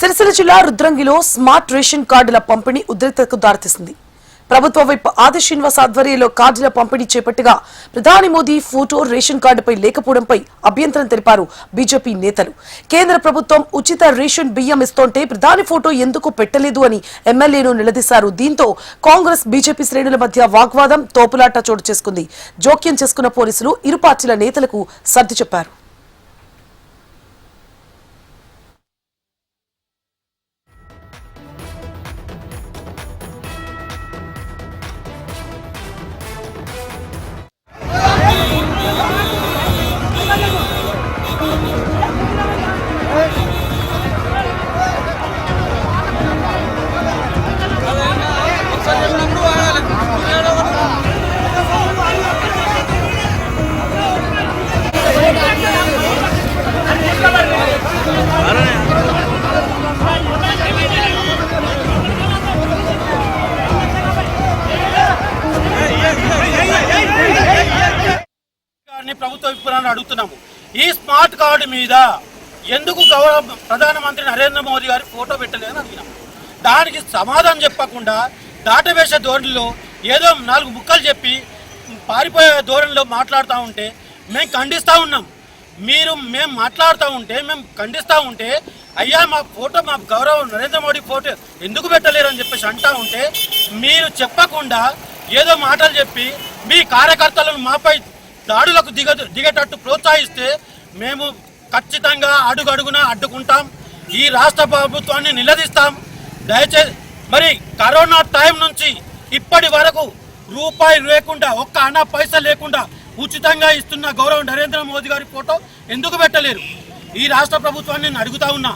సిరిసిల్ల జిల్లా రుద్రంగిలో smart ration కార్డుల పంపిణీ ఉద్రిక్తతకు దారితీసింది. ప్రభుత్వ వైపు ఆది శ్రీనివాస్ ఆధ్వర్యంలో కార్డుల పంపిణీ చేపట్టగా ప్రధాని మోదీ ఫోటో రేషన్ కార్డుపై లేకపోవడంపై అభ్యంతరం తెలిపారు బీజేపీ నేతలు. కేంద్ర ప్రభుత్వం ఉచిత రేషన్ బియ్యం ఇస్తోంటే ప్రధాని ఫోటో ఎందుకు పెట్టలేదు అని ఎమ్మెల్యేను నిలదీశారు. దీంతో కాంగ్రెస్ బీజేపీ శ్రేణుల మధ్య వాగ్వాదం తోపులాట చోటు చేసుకుంది. జోక్యం చేసుకున్న పోలీసులు ఇరు పార్టీల నేతలకు సర్ది చెప్పారు. ప్రభుత్వ విప్లవాన్ని అడుగుతున్నాము. ఈ స్మార్ట్ కార్డు మీద ఎందుకు ప్రధానమంత్రి నరేంద్ర మోదీ గారి ఫోటో పెట్టలేదని అడిగినాం. దానికి సమాధానం చెప్పకుండా దాటవేసే ధోరణిలో ఏదో 4 ముక్కలు చెప్పి పారిపోయే ధోరణిలో మాట్లాడుతూ ఉంటే మేము ఖండిస్తూ ఉన్నాం. మేము మాట్లాడుతూ ఉంటే మేము ఖండిస్తూ ఉంటే అయ్యా మా ఫోటో మా గౌరవం నరేంద్ర మోడీ ఫోటో ఎందుకు పెట్టలేరని చెప్పేసి అంటూ ఉంటే మీరు చెప్పకుండా ఏదో మాటలు చెప్పి మీ కార్యకర్తలను మాపై దాడులకు దిగేటట్టు ప్రోత్సహిస్తే మేము ఖచ్చితంగా అడుగడుగున అడ్డుకుంటాం. ఈ రాష్ట్ర ప్రభుత్వాన్ని నిలదీస్తాం. దయచేసి మరి కరోనా టైం నుంచి ఇప్పటి వరకు రూపాయి లేకుండా ఒక్క అన్నా పైసా లేకుండా ఉచితంగా ఇస్తున్న గౌరవ నరేంద్ర మోదీ గారి ఫోటో ఎందుకు పెట్టలేరు? ఈ రాష్ట్ర ప్రభుత్వాన్ని నేను అడుగుతా ఉన్నా.